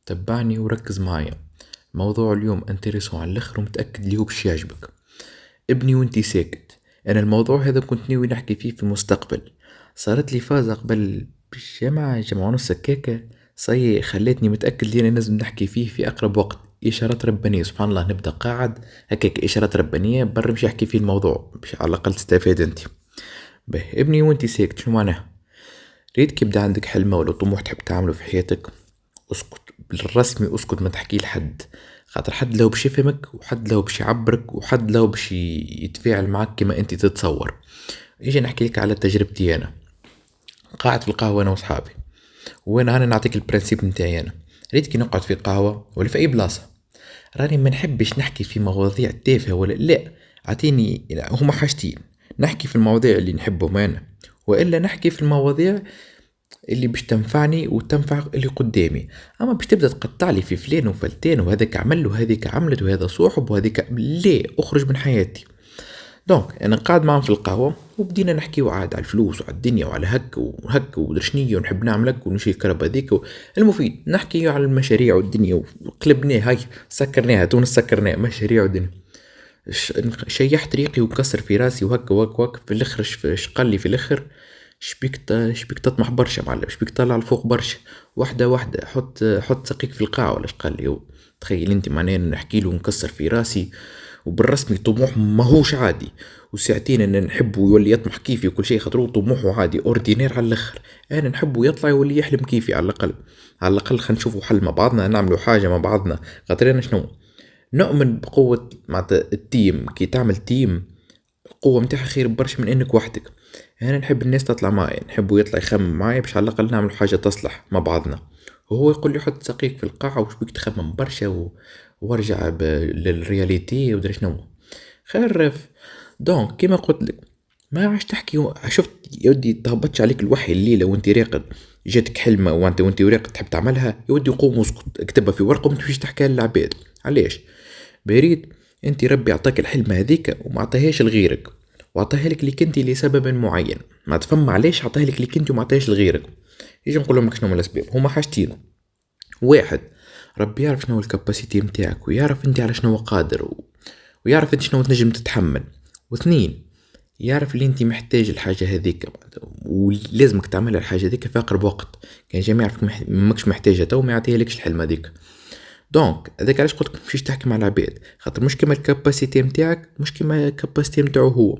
تبعني وركز معايا. موضوع اليوم انتريسون على الاخر ومتأكد لي هو باش يعجبك. ابني وانتي ساكت. انا الموضوع هذا كنت ناوي نحكي فيه في المستقبل. صارت لي فازة قبل جمعة ونص هكاكا. صي خلتني متأكد لي انا لازم نحكي فيه في اقرب وقت. اشارات ربانية سبحان الله، نبدأ قاعد هكاك اشارات ربانية برا مش احكي فيه الموضوع باش على الاقل تستفاد انت. به ابني وانتي ساكت شو معناه؟ ريتك يبدا عندك حلمة ولا طموح تحب تعمله في حياتك، اسكت بالرسمي، اسكت ما تحكيه لحد. خاطر حد لو باش يفهمك وحد لو باش يعبرك وحد لو باش يتفاعل معك كما انت تتصور. اجي نحكي لك على تجربتي انا. قاعد في القهوة انا وصحابي، وانا نعطيك البرانسيب نتاعي انا. ريت كي نقعد في قهوة ولا في اي بلاصة، راني ما نحبش نحكي في مواضيع تافهة ولا لا. اعطيني هما حاجتين: نحكي في المواضيع اللي نحبهم انا، والا نحكي في المواضيع اللي باش تنفعني وتنفع اللي قدامي. اما باش تبدا تقطع لي في فلان وفلتان وهذاك عمل وهذيك عملت وهذا صاحب وهذيك ليه، اخرج من حياتي. دونك انا قاعد معهم في القهوه وبدينا نحكيو عاد على الفلوس وعلى الدنيا وعلى هك وهك ودرشنية ونحب نعمل هك ونمشي الكرب هذيك المفيد نحكي على المشاريع والدنيا وقلبناه هاي سكرناها تونس سكرناها مشاريع والدنيا. شيحت ريقي وكسر في راسي وهك وهك وهك في الاخر قال لي في الاخر: شبيك تطمح برشا معلم، شبيك طالع لفوق برشا، واحدة واحدة حط ساقيك في القاع ولا قال لي هو. تخيل انت معناه نحكي له ونكسر في راسي وبالرسمي طموح ماهوش عادي، وساعتين ان نحبه يولي يطمح كيفي وكل شيء خاطر طموحه عادي اوردينير على الاخر. انا نحبه يطلع يولي يحلم كيفي على الاقل. على الاقل خلينا نشوفوا حل مع بعضنا، نعملوا حاجة مع بعضنا. خاطر انا شنو نؤمن بقوة مع التيم. كي تعمل تيم القوة متاعها خير برشا من انك وحدك. انا نحب الناس تطلع معي، نحبه يطلع يخمم معي باش على الاقل نعمل حاجة تصلح مع بعضنا. وهو يقول لي حط ساقيك في القاعة وش بيك تخمم برشا وارجع للرياليتي ودري شنو خير. دونك كيما قلت لك ما عادش تحكي. شفت يا ودي تهبطش عليك الوحي الليلة وانت راقد، جاتك حلمة وانت راقد تحب تعملها، يا ودي قوم اسكت اكتبها في ورقة وما تمشيش تحكيها للعباد. علاش؟ بريد انت ربي عطاك الحلمة هذيك وما عطاهاش لغيرك، وعطاها لك ليك انت لسبب معين. ما تفهم علاش عطاها لك ليك انت وما عطاهاش لغيرك. يجي نقول لهم شنو هما الاسباب. هما حاجتين: واحد، ربي يعرف شنو الكاباسيتي متاعك ويعرف انت على شنو قادر ويعرف انت شنو تنجم تتحمل. واثنين، يعرف اللي انت محتاج الحاجة هذيك ولازمك تعملها الحاجة هذيك في اقرب وقت. كان جميع يعرفك ماكش محتاجها تو ما يعطيها لكش الحلمة هذيك. دونك هذاك علاش قلت مشيش تحكي مع العباد، خاطر مش كيما الكاباسيتي نتاعك مش كيما الكاباسيتي نتاعو هو.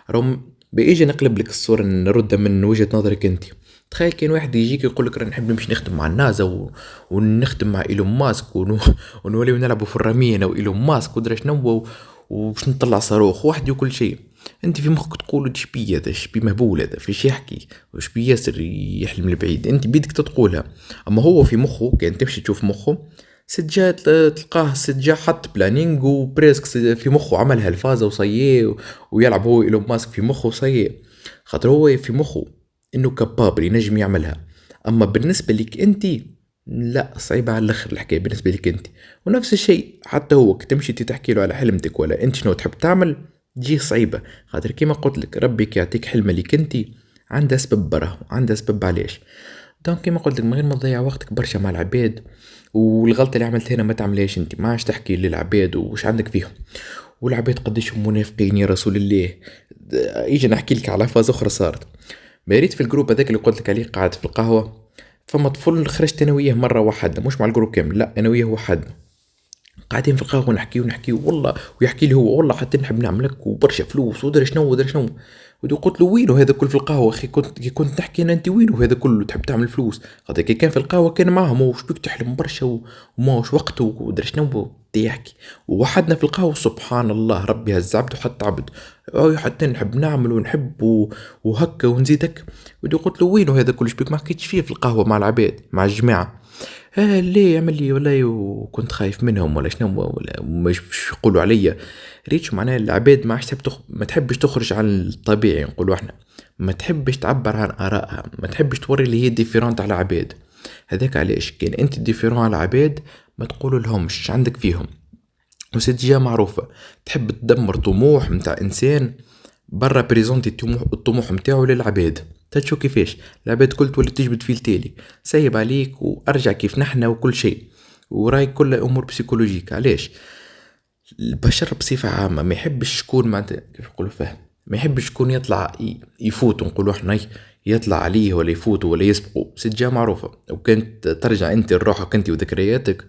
راهم بيجي نقلب لك الصورة نردها من وجهة نظرك انت. تخيل كان واحد يجيك يقول لك راني نحب نمشي نخدم مع النازا ونخدم مع ايلون ماسك ونوليو نلعبوا في الرمية انا وايلون ماسك ودرا شنو وباش نطلع صاروخ وحدي وكل شيء. انت في مخك تقول شبي هذا، شبي مهبول هذا، فيش يحكي وشبي ياسر يحلم البعيد. انت بيدك تقولها، اما هو في مخه كان تمشي تشوف مخه سجا تلقاه سجا حط بلانينج وبريسك في مخه عملها الفازة وصيه ويلعب هو ايلون ماسك في مخه وصيه. خاطر هو في مخه انه كابابل ينجم يعملها. اما بالنسبة لك انت لا، صعيبة على الاخر الحكاية بالنسبة لك انت. ونفس الشيء حتى هو تمشي تحكي له على حلمتك ولا انت شنو تحب تعمل تجي صعيبة. خاطر كيما قلت لك ربك يعطيك حلمة لك انت عندها سبب برا وعندها سبب علاش. دونك كيما قلت لك من غير ما تضيع وقتك برشا مع العباد. والغلطة اللي عملتها هنا ما تعملهاش انت، ما عادش تحكي للعباد وش عندك فيهم. والعباد قديش هم منافقين يا رسول الله. يجي نحكي لك على فاز اخرى صارت. بريت في الجروب هذاك اللي قلت لك عليه قاعد في القهوة، فما طفل خرجت انا وياه مرة واحدة مش مع الجروب كامل، لا انا وياه وحدنا قاعدين في القهوة نحكي والله، ويحكي لي هو والله حتى نحب نعملك وبرشا فلوس ودري شنو ودري شنو. ودي قلت له وينو هذا كل في القهوة اخي، كنت نحكي انا انت وينو هذا كله تحب تعمل فلوس. خاطر كي كان في القهوة كان معهم وش بيك تحلم برشا وماش وقته ودري شنو يحكي. ووحدنا في القهوة سبحان الله ربي هز عبد وحتى عبد أو حتى نحب نعمل ونحب وهكا ونزيدك. ودي قلت له وينو هذا كل بيك ما حكيتش فيه في القهوة مع العباد مع الجماعة. ليه يعمل لي والله وكنت خايف منهم ولا شنو ولا مش يقولوا عليا. ريتش معناها العباد ما عادش ما تحبش تخرج عن الطبيعي نقولوا احنا، ما تحبش تعبر عن آرائها، ما تحبش توري اللي هي ديفيرونت على العباد. هذاك علاش كان انت ديفيرون على العباد ما تقولوا لهمش عندك فيهم. وستجاه معروفة تحب تدمر طموح متاع انسان برا بريزونتي الطموح متاعه للعباد. تشوف كيفاش العباد كل تولي تجبد فيه التالي سايب عليك وارجع كيف نحنا وكل شيء. وراي كل امور بسيكولوجيك. علاش؟ البشر بصفة عامة ما يحبش شكون معناتها كيف نقولوا فاهم، ما يحبش شكون يطلع يفوت نقولوا احنا يطلع عليه ولا يفوت ولا يسبقه. سجا معروفة، وكانت ترجع انت لروحك انت وذكرياتك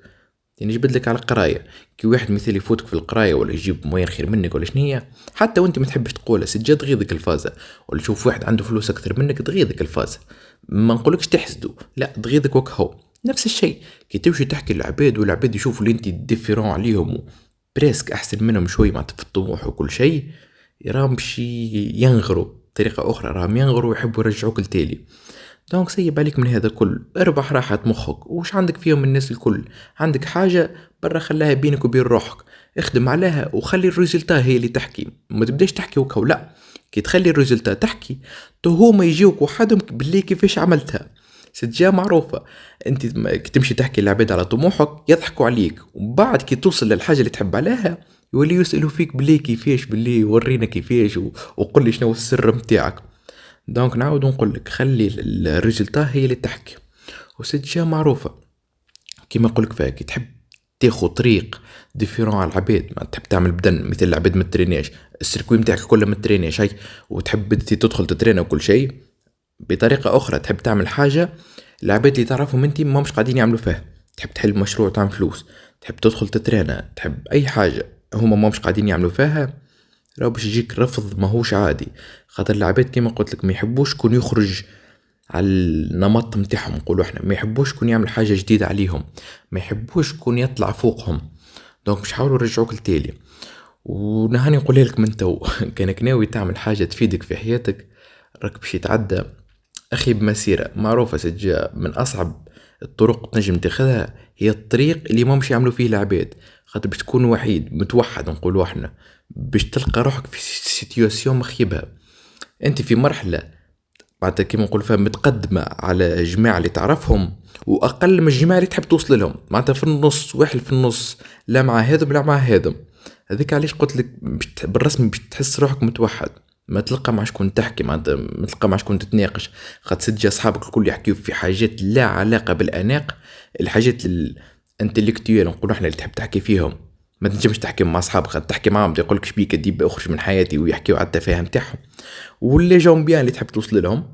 يعني يجبد لك على القراية. كي واحد مثال يفوتك في القراية ولا يجيب موين خير منك ولا شنية، حتى وانت ما تحبش تقولها سجاد تغيظك الفازة. ولا تشوف واحد عنده فلوس اكثر منك تغيظك الفازة، ما نقولكش تحسدوا، لا تغيظك وكهو. نفس الشيء كي تمشي تحكي للعباد والعباد يشوفوا اللي انت ديفيرون عليهم بريسك احسن منهم شوي معناتها في الطموح وكل شيء، راهم باش ينغروا بطريقة اخرى، راهم ينغروا ويحبوا يرجعوك لتالي. دونك سيب عليك من هذا كل، اربح راحة مخك. وش عندك فيهم الناس الكل؟ عندك حاجة برا خلاها بينك وبين روحك، اخدم عليها وخلي الريزلتا هي اللي تحكي. ما تبداش تحكي وكو، لا كي تخلي الريزلتا تحكي تو هما يجيوك وحدهم باللي كيفاش عملتها. ستجا معروفة، انت كي تمشي تحكي للعباد على طموحك يضحكوا عليك، وبعد كي توصل للحاجة اللي تحب عليها يولي يسألوا فيك باللي كيفاش، باللي ورينا كيفاش وقل لي شنو السر متاعك. دونك نعاود نقول لك خلي الريزلتا هي اللي تحكي. وسجا معروفة كيما نقولك فيها، كي تحب تاخو طريق ديفيرون على العباد، ما تحب تعمل بدن مثل العباد ما تريناش، السيركوي متاعك كله ما تريناش هاي، وتحب تدخل تترينا وكل شيء بطريقة أخرى، تحب تعمل حاجة العباد اللي تعرفهم انتي ما مش قاعدين يعملوا فيها، تحب تحل مشروع تعمل فلوس، تحب تدخل تترينا، تحب أي حاجة هما ما مش قاعدين يعملوا فيها، راهو باش يجيك رفض ماهوش عادي. خاطر العباد كيما قلت لك ما يحبوش كون يخرج على النمط متاعهم نقولوا احنا، ما يحبوش كون يعمل حاجه جديده عليهم، ما يحبوش كون يطلع فوقهم. دونك باش يحاولوا يرجعوك لتالي. ونهاني نقولها لك من تو كانك ناوي تعمل حاجه تفيدك في حياتك، راك باش يتعدى اخي بمسيره معروفه. سجا من اصعب الطرق تنجم تاخذها هي الطريق اللي ما مش يعملوا فيه العباد، خاطر باش تكون وحيد متوحد نقولوا احنا، باش تلقى روحك في سيتياسيون مخيبة. انت في مرحلة بعد كيما نقول فيها متقدمة على الجماعة اللي تعرفهم، واقل من الجماعة اللي تحب توصل لهم، معناتها في النص، واحد في النص، لا مع هذا لا مع هذا. هذيك علاش قلت لك بالرسم باش تحس روحك متوحد، ما تلقى مع شكون تحكي، معناتها ما تلقى مع شكون تتناقش، خاطر سجى اصحابك الكل يحكيو في حاجات لا علاقة بالاناق، الحاجات الانتلكتويال نقولوا احنا اللي تحب تحكي فيهم. ما تنجمش تحكي مع اصحابك، تحكي معاهم يقول لك شبيك ديب اخرج من حياتي ويحكيوا على التفاهه نتاعهم. واللي جاهم بيان اللي تحب توصل لهم،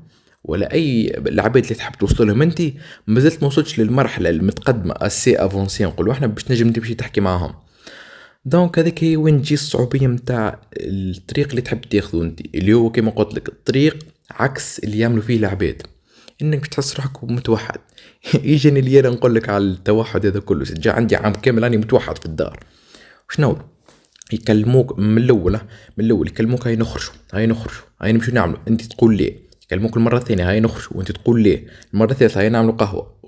ولا اي العباد اللي تحب توصل لهم انت مازلت ما وصلتش للمرحله المتقدمه اسي افونسي نقولوا احنا باش تنجم تمشي تحكي معاهم. دونك هذيك هي وين تجي الصعوبيه نتاع الطريق اللي تحب تاخذه انت، اللي هو كما قلت لك الطريق عكس اللي يعملوا فيه العباد، انك باش تحس روحك متوحد. يجيني اللي انا نقول لك على التوحد هذا كله، جا عندي عام كامل راني متوحد في الدار. شنو يكلموك من الاول، من الاول يكلموك هاي نخرجوا هاي نخرجوا هاي نمشوا نعملوا، انت تقول ليه، يكلموك المره الثانيه هاي نخرجوا وانت تقول ليه، المره الثالثه هاي نعملوا قهوه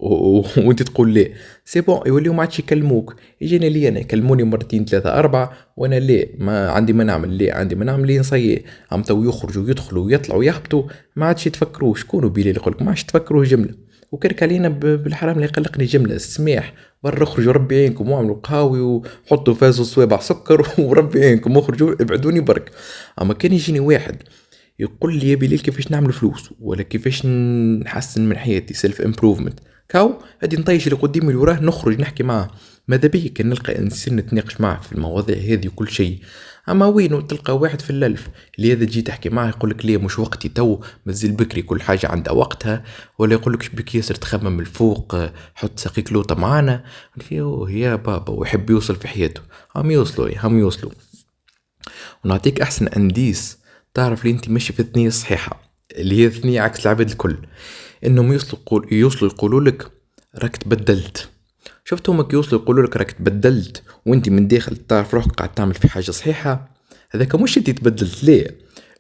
وانت تقول ليه، سي بون يوليو ما عادش يكلموك. يجينا لي انا يكلموني مرتين ثلاثه اربعه وانا ليه ما عندي ما نعمل، ليه عندي ما نعمل، ليه نصيي عم تو يخرجوا ويدخلوا ويطلعوا ويهبطوا، ما عادش يتفكروا شكونوا بيلي اللي يقولك ما عادش تفكروا جمله. وكرك علينا بالحرام اللي يقلقني جمله السماح، برا اخرجوا ربي يعينكم واعملوا قهاوي وحطوا فازوا صوابع سكر وربي يعينكم اخرجوا ابعدوني برك. اما كان يجيني واحد يقول لي يا بليل كيفاش نعمل فلوس ولا كيفاش نحسن من حياتي سيلف امبروفمنت، كاو هادي نطيش اللي قدامي اللي وراه نخرج نحكي معاه، ماذا بيا كان نلقى انسان نتناقش معاه في المواضيع هذه وكل شيء. اما وينو تلقى واحد في الالف اللي هذا تجي تحكي معاه يقولك ليه مش وقتي تو، مازال بكري، كل حاجه عندها وقتها، ولا يقولك شبيك ياسر تخمم الفوق، حط ساقيك لوطه معانا يا بابا، ويحب يوصل في حياته. هم يوصلوا. ونعطيك احسن انديس تعرف لي انت ماشي في الثنية الصحيحة، اللي هي الثنية عكس العباد الكل، انهم يوصلوا يقولوا لك راك تبدلت. شفت هما يوصلوا يقولوا لك راك تبدلت وانت من داخل تعرف روحك قاعد تعمل في حاجة صحيحة، هذاك مش انت تبدلت، ليه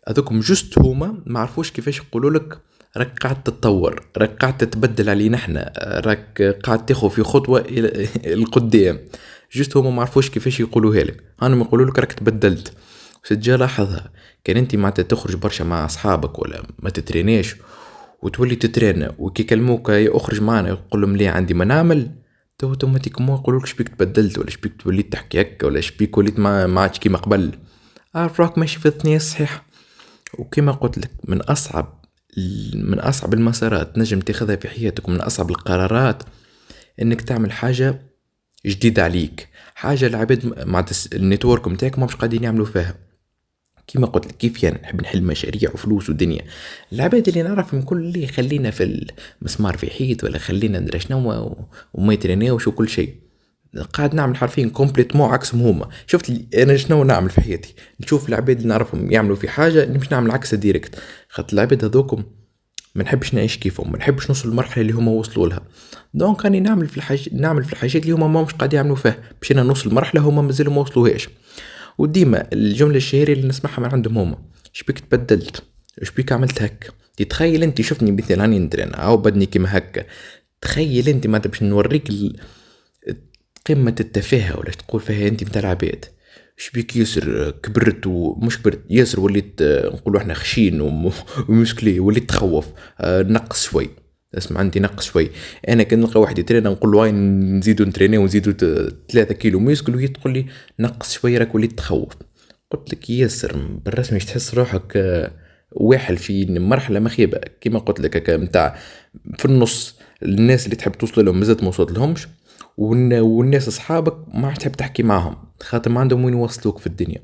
هذوكم جست هما ما عرفوش كيفاش يقولوا لك راك قاعد تتطور، راك قاعد تتبدل علينا احنا، راك قاعد تاخذ في خطوة الى القدام. جست هما ما عرفوش كيفاش يقولوها لك، انا يقولوا لك راك تبدلت. وستجا لاحظها، كان انت معناتها تخرج برشا مع اصحابك ولا ما تتريناش وتولي تترينا وكي كلموك اخرج معنا يقول لهم ليه عندي ما نعمل، تو اوتوماتيكمون يقولوا لك شبيك تبدلت ولا شبيك توليت تحكي هكا ولا شبيك وليت ما عادش كيما قبل. عارف راك ماشي في الثنية الصحيحة. وكما قلت لك من اصعب المسارات نجم تاخذها في حياتك ومن اصعب القرارات انك تعمل حاجة جديدة عليك، حاجة العباد مع النتورك متاعك ما مش قاعدين يعملوا فيها. كيما قلت لك كيف يعني نحب نحل مشاريع وفلوس ودنيا. العباد اللي نعرفهم كل اللي خلينا في المسمار في حيط ولا خلينا ندري شنو وما يترينيوش وكل شيء. قاعد نعمل حرفيا كومبليت مو عكسهم هما. شفت لي انا شنو نعمل في حياتي، نشوف العباد اللي نعرفهم يعملوا في حاجه نمشي نعمل عكسها ديريكت. خاطر العباد هذوكم ما نحبش نعيش كيفهم، ما نحبش نوصل للمرحله اللي هما وصلوا لها. دونك راني نعمل في الحاجات اللي هما ما مش قاعدين يعملوا فيها باش انا نوصل لمرحله هما مازالوا ما وصلوهاش. وديما الجمله الشهيره اللي نسمعها من عندهم هما: شبيك تبدلت، شبيك عملت هكا. تتخيل انت شفتني مثل راني ندري انا او بدني كيما هكا، تخيل انت ما باش نوريك قمة التفاهة ولا تقول فيها انت متاع العباد. شبيك ياسر كبرت ومش كبرت ياسر وليت نقولوا احنا خشين ومسكلي وليت تخوف. نقص شوي، اسمع عندي نقص شوي. انا كان نلقى واحد يترينا نقول له وين نزيدو نتريني ونزيدو 3 كيلو مسكل وهي تقول لي نقص شوي راك وليت تخوف. قلت لك ياسر بالرسمي تحس روحك واحل في مرحله مخيبه كيما قلت لك هكا متاع في النص. الناس اللي تحب توصل لهم مازالت ما وصلت لهمش، والناس اصحابك ما عادش تحب تحكي معاهم خاطر ما عندهم وين يوصلوك في الدنيا.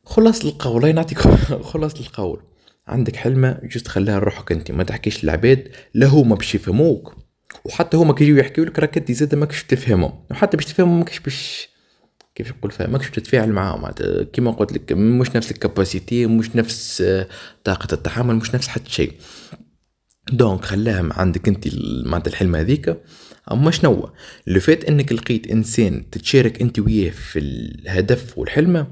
خلاص القول لا نعطيك خلاص القول. عندك حلمة جست خليها لروحك انت، ما تحكيش للعباد، لا هما باش يفهموك وحتى هما كي يجيو يحكيوا لك راك انت زاد ماكش تفهمهم، وحتى باش تفهمهم ماكش باش كيف نقول فيها ماكش تتفاعل معاهم. كيما قلت لك مش نفس الكاباسيتي، مش نفس طاقة التحمل، مش نفس حتى شيء. دونك خلاها عندك انت معناتها الحلمة هذيك. اما شنو اللي فات انك لقيت انسان تتشارك انت وياه في الهدف والحلمة،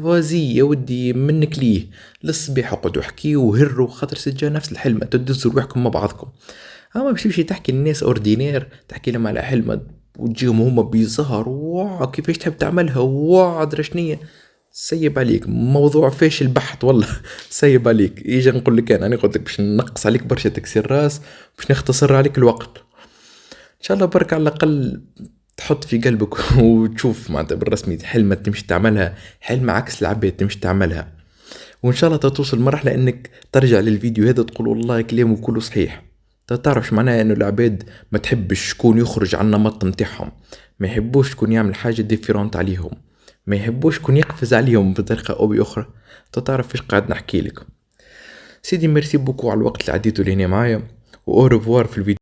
فازي يا ودي منك ليه للصباح اقعدوا احكيوا وهروا خاطر سجا نفس الحلمة تدزوا روحكم مع بعضكم. اما باش تمشي تحكي للناس اوردينير تحكي لهم على حلمة وتجيهم هما بيظهر واو كيفاش تحب تعملها واو ادري شنية، سيب عليك موضوع فاشل بحت والله. سيب عليك يجي نقول لك انا قلت لك باش نقص عليك برشا تكسير راس باش نختصر عليك الوقت. ان شاء الله برك على الاقل تحط في قلبك وتشوف معناتها بالرسمي حلمة تمشي تعملها، حلمة عكس العباد تمشي تعملها. وان شاء الله توصل مرحلة انك ترجع للفيديو هذا تقول والله كلامه كله صحيح. تعرفش معناها انه العباد ما تحبش شكون يخرج عن النمط متاعهم، ما يحبوش شكون يعمل حاجة ديفيرونت عليهم، ما يحبوش شكون يقفز عليهم بطريقة او باخرى. تعرف فيش قاعد نحكي لك. سيدي ميرسي بوكو على الوقت اللي عديته لهنا معايا، و au revoir في الفيديو.